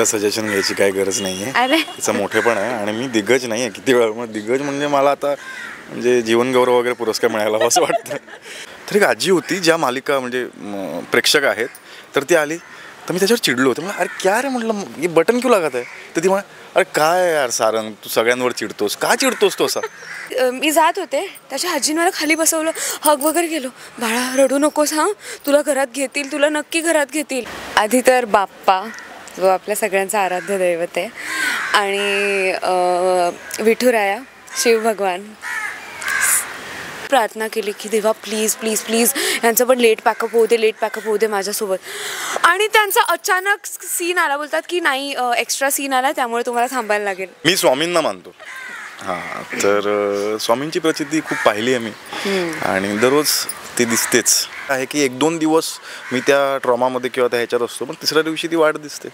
Suggestion घ्यायची काही गरज नाहीये. तिचं मोठेपण आहे आणि मी दिग्गज नाहीये. किती वेळा दिग्गज म्हणजे मला आता म्हणजे जीवनगौरव वगैरे पुरस्कार मिळायला असं वाटतं. तर एक आजी होती ज्या मालिका म्हणजे प्रेक्षक आहेत, तर ती आली तर मी त्याच्यावर चिडलो होतो. मला अरे क्या रे म्हटलं, हे बटन क्यों लागत आहे. तर ती म्हणा अरे काय यार सारंग, तू सगळ्यांवर चिडतोस, का चिडतोस तो असा. मी जात होते, त्याच्या आजीने मला खाली बसवलं, हग वगैरे केलं. बाळा रडू नकोस हां, तुला घरात घेतील, तुला नक्की घरात घेतील. आधी तर बाप्पा जो आपल्या सगळ्यांचा आराध्य दैवत आहे, आणि विठुराया शिव भगवान प्रार्थना केली की देवा प्लीज प्लीज प्लीज यांचं पण लेट पॅकअप होऊ दे माझ्यासोबत. आणि त्यांचा अचानक सीन आला, बोलतात की नाही एक्स्ट्रा सीन आला त्यामुळे तुम्हाला थांबायला लागेल. मी स्वामींना मानतो. हां, तर स्वामींची प्रचिती खूप पाहिली आहे मी आणि दररोज ती दिसतेच आहे की 1-2 दिवस मी त्या ट्रॉमामध्ये किंवा त्या ह्याच्यात असतो, पण तिसऱ्या दिवशी ती वाट दिसते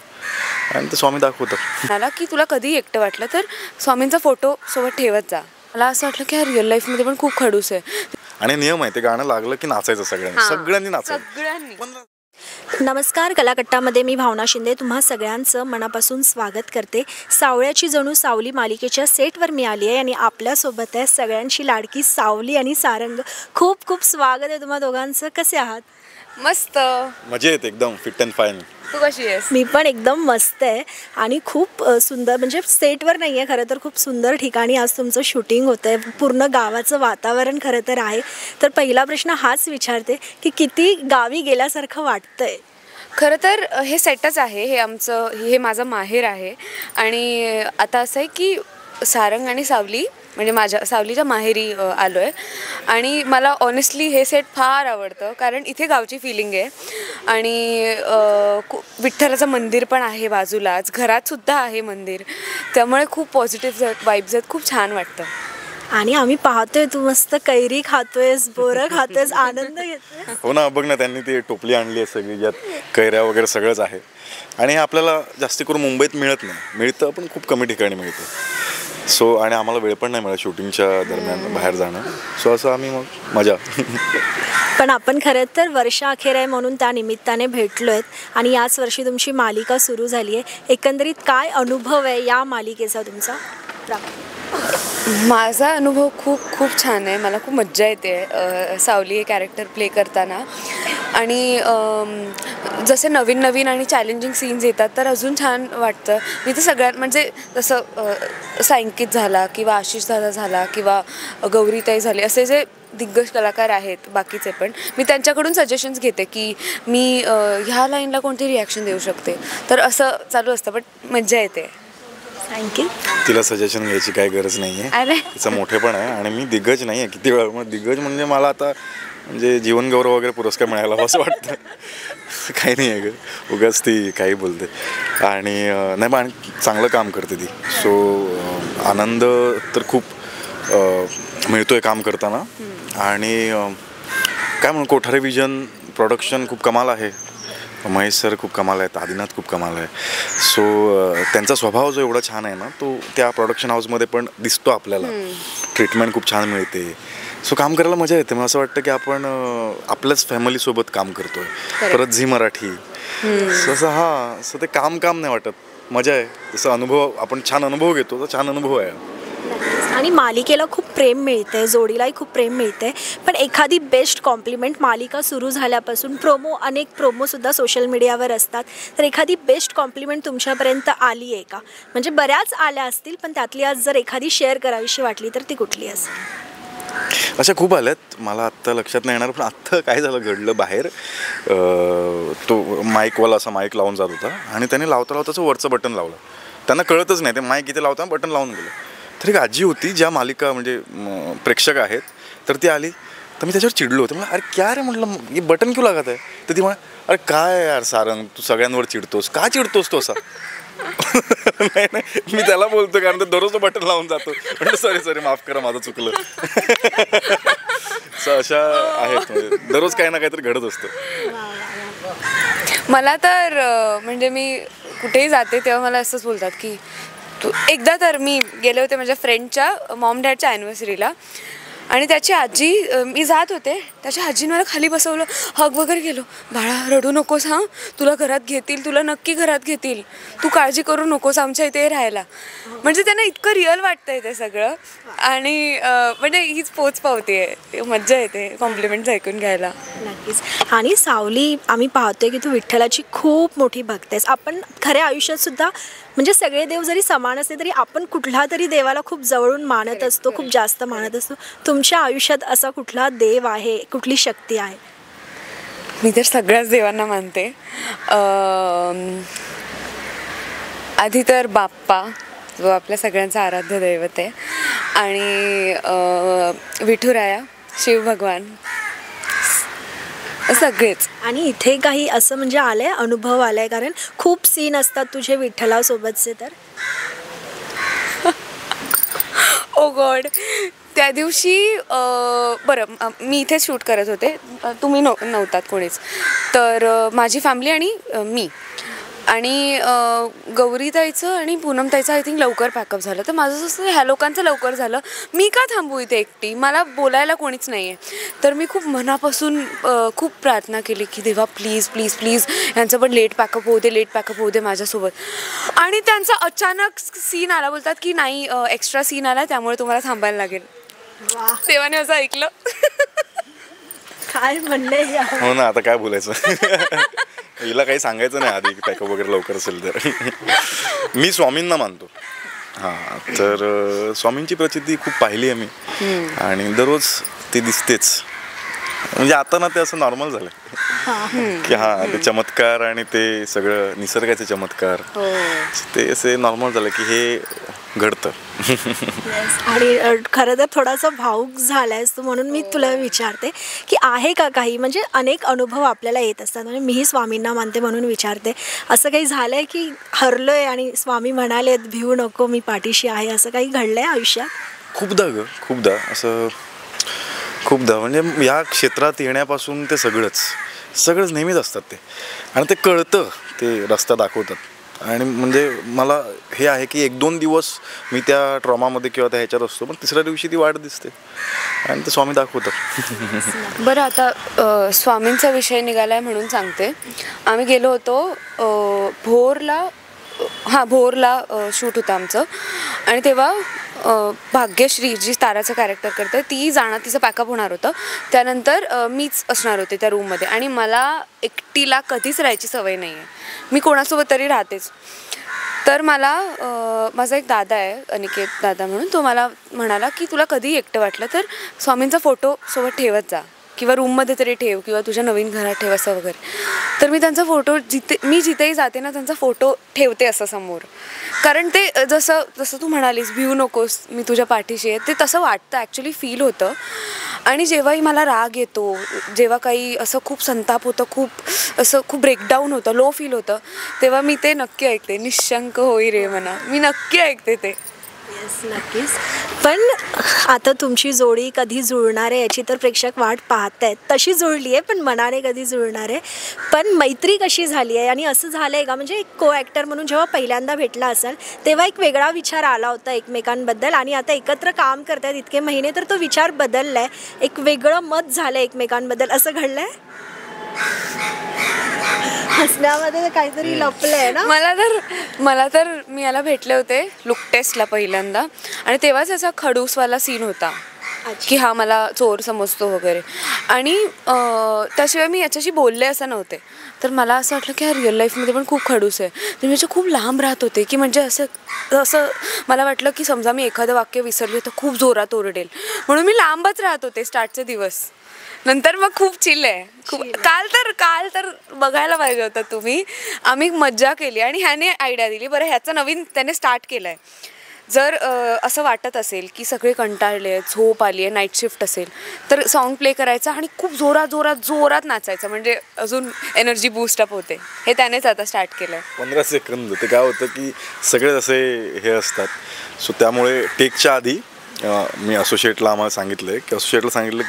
आणि ते स्वामी दाखवतात. मला की तुला कधी एकटं वाटलं तर स्वामींचा फोटो सोबत ठेवत जा. मला असं वाटलं की रिअल लाईफमध्ये पण खूप खडूस आहे. आणि नियम आहे, ते गाणं लागलं की नाचायचं सगळ्यांनी नाचायचं. नमस्कार, कलाकट्टामध्ये मी भावना शिंदे तुम्हा सगळ्यांचं मनापासून स्वागत करते. सावळ्याची जणू सावली मालिकेच्या सेटवर मी आली आहे आणि आपल्यासोबत आहे सगळ्यांची लाडकी सावली आणि सारंग. खूप खूप स्वागत आहे तुम्हा दोघांचं. कसे आहात? मस्त, मजेत, एकदम फिट अँड फाईन. तू कशी आहेस? मी पण एकदम मस्त आहे आणि खूप सुंदर, म्हणजे सेटवर नाही आहे खरं तर, खूप सुंदर ठिकाणी आज तुमचं शूटिंग होतं आहे. पूर्ण गावाचं वातावरण खरं तर आहे. तर पहिला प्रश्न हाच विचारते की किती गावी गेल्यासारखं वाटतं आहे? खरं तर हे सेटच आहे, हे माझं माहेर आहे. आणि आता असं आहे की सारंग आणि सावली म्हणजे माझ्या सावलीच्या माहेरी आलो आहे. आणि मला ऑनेस्टली हे सेट फार आवडतं, कारण इथे गावची फिलिंग आहे. आणि विठ्ठलाचं मंदिर पण आहे बाजूलाच, घरातसुद्धा आहे मंदिर, त्यामुळे खूप पॉझिटिव्ह वाईब्स आहेत, खूप छान वाटतं. आणि आम्ही पाहतोय तू मस्त कैरी खातोयस, बोरं खातोयस, आनंद घेतोय. हो ना, बघ ना, त्यांनी ती टोपली आणली आहे सगळी, ज्यात कैऱ्या वगैरे सगळंच आहे. आणि हे आपल्याला जास्ती करून मुंबईत मिळत नाही, मिळतं पण खूप कमी ठिकाणी मिळतं. सो आणि आम्हाला वेळ पण नाही मिळत शूटिंगच्या दरम्यान बाहेर जाणं. सो असं आम्ही मग मजा. पण आपण खरं तर वर्षाअखेर आहे म्हणून त्या निमित्ताने भेटलो आहेत आणि याच वर्षी तुमची मालिका सुरू झाली आहे. एकंदरीत काय अनुभव आहे या मालिकेचा तुमचा? माझा अनुभव खूप खूप छान आहे. मला खूप मज्जा येते सावली हे कॅरेक्टर प्ले करताना. आणि जसे नवीन नवीन आणि चॅलेंजिंग सीन्स येतात तर अजून छान वाटतं. मी तर सगळ्यात म्हणजे जसं सांकित झाला किंवा आशिष दादा झाला किंवा गौरीताई झाले, असे जे दिग्गज कलाकार आहेत बाकीचे पण, मी त्यांच्याकडून सजेशन्स घेते की मी ह्या लाईनला कोणती रिॲक्शन देऊ शकते. तर असं चालू असतं, पण मज्जा येते. थँक्यू. तिला सजेशन घ्यायची काही गरज नाहीये. तिचं मोठेपण आहे आणि मी दिग्गज नाहीये. किती वेळा दिग्गज म्हणजे मला आता म्हणजे जीवनगौरव वगैरे पुरस्कार मिळायला असं वाटतं. काही नाही आहे ग, उगाच ती काही बोलते. आणि नाही पण चांगलं काम करते ती. सो आनंद तर खूप मिळतोय काम करताना. आणि काय म्हणून कोठारे विजन प्रोडक्शन खूप कमाल आहे, महेश सर खूप कमाल आहेत, आदिनाथ खूप कमाल आहे. सो त्यांचा स्वभाव जो एवढा छान आहे ना, तो त्या प्रोडक्शन हाऊसमध्ये पण दिसतो आपल्याला. ट्रीटमेंट खूप छान मिळते. सो काम करायला मजा येते. मला असं वाटतं की आपण आपल्याच फॅमिलीसोबत काम करतोय. परत झी मराठी असं, हां, असं ते काम नाही वाटत, मजा आहे. जसं अनुभव आपण छान अनुभव घेतो, तर छान अनुभव आहे. आणि मालिकेला खूप प्रेम मिळतंय, जोडीलाही खूप प्रेम मिळतंय. पण एखादी बेस्ट कॉम्प्लिमेंट मालिका सुरू झाल्यापासून अनेक प्रोमोसुद्धा सोशल मीडियावर असतात, तर एखादी बेस्ट कॉम्प्लिमेंट तुमच्यापर्यंत आली आहे का? म्हणजे बऱ्याच आल्या असतील, पण त्यातली आज जर एखादी शेअर करावीशी वाटली तर ती कुठली असेल? अशा खूप आल्यात, मला आत्ता लक्षात नाही येणार. पण आत्ता काय झालं, घडलं बाहेर, तो माईकवाला असा माईक लावून जात होता आणि त्याने लावता वरचं बटन लावलं. त्यांना कळतच नाही, ते माईक इथे लावताना बटन लावून गेलं. तर एक आजी होती ज्या मालिका म्हणजे प्रेक्षक आहेत, तर ती आली तर मी त्याच्यावर चिडलो होतो. मला अरे क्या रे म्हटलं, हे बटन क्यों लागत आहे. तर ती म्हणा अरे काय यार सारंग, तू सगळ्यांवर चिडतोस, का चिडतोस तो असा. नाही मी त्याला बोलतो कारण तो दररोज बटन लावून जातो. सॉरी माफ करा, माझं चुकलं. अशा आहेत, दररोज काही ना काहीतरी घडत असतं. मला तर म्हणजे मी कुठेही जाते तेव्हा मला असंच बोलतात की तू. एकदा तर मी गेले होते माझ्या फ्रेंडच्या मॉम डॅडच्या ॲनिव्हर्सरीला आणि त्याची आजी, मी जात होते त्याच्या आजीने मला खाली बसवलं, हग वगैरे गेलो. बाळा रडू नकोस हां, तुला घरात घेतील, तुला नक्की घरात घेतील, तू काळजी करू नकोस, आमच्या इथे राहायला. म्हणजे त्यांना इतकं रिअल वाटतंय ते सगळं. आणि म्हणजे हीच पोच पावते, मज्जा येते कॉम्प्लिमेंट्स ऐकून घ्यायला. नक्कीच. आणि सावली, आम्ही पाहतोय की तू विठ्ठलाची खूप मोठी भक्त आहेस. आपण खऱ्या आयुष्यात सुद्धा म्हणजे सगळे देव जरी समान असले तरी आपण कुठला तरी देवाला खूप जवळून मानत असतो, खूप जास्त मानत असतो. तुमच्या आयुष्यात असा कुठला देव आहे, कुठली शक्ती आहे? मी तर सगळ्याच देवांना मानते. आधी तर बाप्पा, जो आपल्या सगळ्यांचा आराध्य दैवत आहे, आणि विठुराया, शिव भगवान, सगळेच. आणि इथे काही असं म्हणजे आलंय, अनुभव आलाय, कारण खूप सीन असतात तुझे विठ्ठलासोबतचे, तर ओ गॉड, त्या दिवशी बरं मी इथे शूट करत होते, तुम्ही नव्हतात कोणीच. तर माझी फॅमिली आणि मी आणि गौरीताईचं आणि पूनमताईचं आय थिंक लवकर पॅकअप झालं. तर माझं जसं ह्या लोकांचं लवकर झालं, मी का थांबू इथे एकटी, मला बोलायला कोणीच नाही आहे. तर मी खूप मनापासून खूप प्रार्थना केली की देवा प्लीज प्लीज प्लीज यांचं पण लेट पॅकअप होऊ दे, लेट पॅकअप होऊ दे माझ्यासोबत. आणि त्यांचा अचानक सीन आला, बोलतात की नाही एक्स्ट्रा सीन आला त्यामुळे तुम्हाला थांबायला लागेल. देवाने असं ऐकलं. काय म्हणले. हो ना, आता काय बोलायचं. हिला काही सांगायचं नाही आधी की पॅकअप वगैरे लवकर असेल तर. मी स्वामींना मानतो. हां, तर स्वामींची प्रचिती खूप पाहिली आहे मी, आणि दररोज ती दिसतेच. म्हणजे आता ना ते असं नॉर्मल झालं की हां, ते चमत्कार आणि ते सगळं निसर्गाचे चमत्कार, ते असे नॉर्मल झालं की हे घडतं. आणि खरं तर थोडासा भावूक झालायस तू, म्हणून मी तुला विचारते की आहे का काही, म्हणजे अनेक अनुभव आपल्याला येत असतात, म्हणजे मीही स्वामींना मानते म्हणून विचारते, असं काही झालंय की हरलोय आणि स्वामी म्हणालेत भिवू नको मी पाठीशी आहे, असं काही घडलंय आयुष्यात? खूपदा खूपदा असं, खूपदा म्हणजे या क्षेत्रात येण्यापासून ते सगळंच नेहमीच असतात ते, आणि ते कळतं, ते रस्ता दाखवतात. आणि म्हणजे मला हे आहे की 1-2 दिवस मी त्या ट्रॉमामध्ये किंवा त्या ह्याच्यात असतो, पण तिसऱ्या दिवशी ती वाट दिसते आणि ते स्वामी दाखवतात. बरं, आता स्वामींचा विषय निघाला आहे म्हणून सांगते. आम्ही गेलो होतो भोरला शूट होतं आमचं, आणि तेव्हा भाग्यश्री जी ताराचं कॅरेक्टर करते ती जाणार, तिचं पॅकअप होणार होतं. त्यानंतर मीच असणार होते त्या रूममध्ये, आणि मला एकटीला कधीच राहायची सवय नाही आहे, मी कोणासोबत तरी राहतेच. तर मला माझा एक दादा आहे, अनिकेत दादा म्हणून, तो मला म्हणाला की तुला कधी एकटं वाटलं तर स्वामींचा फोटो सोबत ठेवत जा, किंवा रूममध्ये तरी ठेव, किंवा तुझ्या नवीन घरात ठेव, असं वगैरे. तर मी त्यांचा फोटो मी जिथेही जाते ना त्यांचा फोटो ठेवते असं समोर, कारण ते जसं तू म्हणालीस भिवू नकोस मी तुझ्या पाठीशी आहे, ते तसं वाटतं, ॲक्च्युली फील होतं. आणि जेव्हाही मला राग येतो, जेव्हा काही असं खूप संताप होतं, खूप ब्रेकडाऊन होतं, लो फील होतं, तेव्हा मी ते नक्की ऐकते. निशंक होई रे म्हणा, मी नक्की ऐकते ते. नक्कीच. पण आता तुमची जोडी कधी जुळणार आहे याची तर प्रेक्षक वाट पाहत आहेत. तशी जुळली आहे, पण मनाने कधी जुळणार आहे, पण मैत्री कशी झाली आहे? आणि असं झालं आहे का, म्हणजे एक को ॲक्टर म्हणून जेव्हा पहिल्यांदा भेटला असाल तेव्हा एक वेगळा विचार आला होता एकमेकांबद्दल, आणि आता एकत्र काम करतात इतके महिने तर तो विचार बदलला आहे, एक वेगळं मत झालं एकमेकांबद्दल, असं घडलं आहे? हसण्यामध्ये काहीतरी लपलंय ना. मला तर मी याला भेटले होते लुक टेस्टला पहिल्यांदा, आणि तेव्हाच याचा खडूसवाला सीन होता की हा मला चोर समजतो वगैरे, आणि त्याशिवाय मी याच्याशी बोलले असं नव्हते. तर मला असं वाटलं की हा रिअल लाईफमध्ये पण खूप खडूस आहे. तर मी खूप लांब राहत होते की म्हणजे असं मला वाटलं की समजा मी एखादं वाक्य विसरले तर खूप जोरात ओरडेल, म्हणून मी लांबच राहत होते स्टार्टचे दिवस. नंतर मग खूप चिल आहे. काल तर बघायला पाहिजे होतं तुम्ही, आम्ही मज्जा केली. आणि ह्याने आयडिया दिली, बरं ह्याचं नवीन त्याने स्टार्ट केलं आहे, जर असं वाटत असेल की सगळे कंटाळले, झोप आली आहे, नाईट शिफ्ट असेल, तर सॉन्ग प्ले करायचं आणि खूप जोरात नाचायचं, म्हणजे अजून एनर्जी बूस्टअप होते. हे त्यानेच आता स्टार्ट केलं आहे. 15 सेकंद ते काय होतं की सगळे असे हे असतात, सो त्यामुळे टेकच्या आधी मी असोसिएटला आम्हाला सांगितलं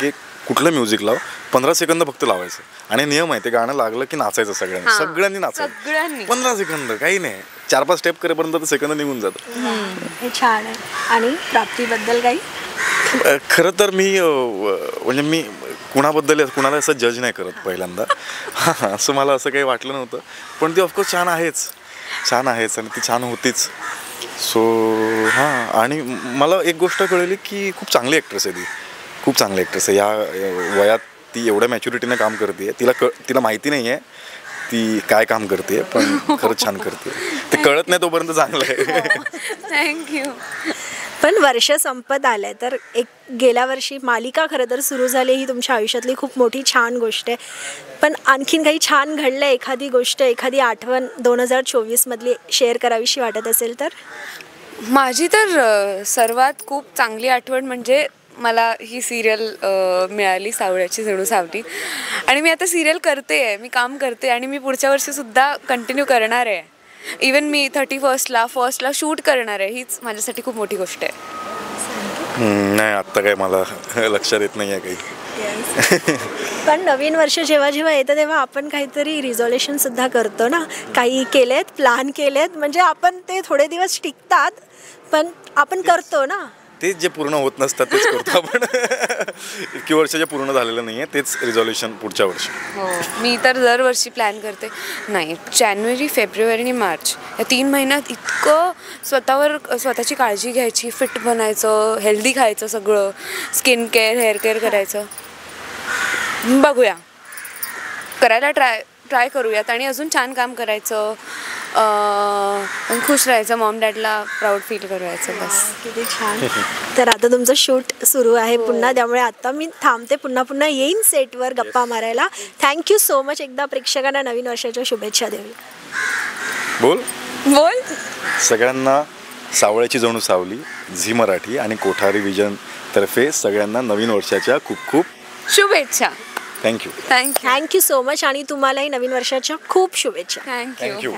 की कुठलं म्युझिक लाव, 15 सेकंद फक्त लावायचं, आणि नियम आहे ते गाणं लागलं की नाचायचं, सगळ्यांनी नाचायचं. 15 सेकंद काही नाही, 4-5 स्टेप करेपर्यंत तर सेकंद निघून जातं. हे छान आहे. आणि प्राप्तीबद्दल काही? खरं तर मी म्हणजे मी कुणाबद्दल कुणाला असं जज नाही करत पहिल्यांदा. असं मला असं काही वाटलं नव्हतं, पण ती ऑफकोर्स छान आहेच आणि ती छान होतीच. सो हां, आणि मला एक गोष्ट कळली की खूप चांगली ॲक्ट्रेस आहे ती, खूप चांगली ॲक्ट्रेस आहे. या वयात ती एवढ्या मॅच्युरिटीनं काम करते आहे. तिला माहिती नाही आहे ती काय काम करते, पण खरंच छान करते. ते कळत नाही तोपर्यंत चांगलं आहे. थँक्यू. पण वर्ष संपत आलं आहे, तर एक गेल्या वर्षी मालिका खरं तर सुरू झाली, ही तुमच्या आयुष्यातली खूप मोठी छान गोष्ट आहे. पण आणखीन काही छान घडलं, एखादी गोष्ट, एखादी आठवण 2024मधली शेअर करावीशी वाटत असेल तर? माझी तर सर्वात खूप चांगली आठवण म्हणजे मला ही सिरियल मिळाली, सावळ्याची जणू सावली. आणि मी आता सिरियल करते आहे, मी काम करते आणि मी पुढच्या वर्षीसुद्धा कंटिन्यू करणार आहे. इवन मी 31ला शूट करणार आहे. हीच माझ्यासाठी खूप मोठी गोष्ट आहे. नाही, आत्ता काय मला लक्षात येत नाही आहे काही. पण नवीन वर्ष जेव्हा जेव्हा येतं तेव्हा आपण काहीतरी रिझॉल्युशन सुद्धा करतो ना, काही केलेत, प्लॅन केलेत, म्हणजे आपण ते थोडे दिवस टिकतात पण आपण करतो ना. तेच जे पूर्ण होत नसतात तेच करतो आपण. इतकी वर्ष जे पूर्ण झालेलं नाही आहे तेच रिझॉल्युशन पुढच्या वर्षी. हो, मी तर दरवर्षी प्लॅन करते. नाही, जानेवारी, फेब्रुवारी आणि मार्च या 3 महिन्यात इतकं स्वतःची काळजी घ्यायची, फिट बनायचं, हेल्दी खायचं, सगळं स्किन केअर, हेअर केअर करायचं. बघूया, करायला ट्राय करूयात आणि अजून छान काम करायचं, खुश राहायचं, मॉम डॅडला प्राऊड फील करायचं. बस. किती छान. तर आता तुमचं शूट सुरू आहे पुन्हा, त्यामुळे आता मी थांबते, पुन्हा येईन सेटवर गप्पा मारायला. Thank you so much. एकदा प्रेक्षकांना नवीन वर्षाच्या शुभेच्छा देऊ. बोल. सगळ्यांना सावळ्याची जणू सावली, झी मराठी आणि कोठारी विजन तर्फे सगळ्यांना नवीन वर्षाच्या खूप खूप शुभेच्छा. Thank you so much. आणि तुम्हालाही नवीन वर्षाच्या खूप शुभेच्छा. थँक्यू.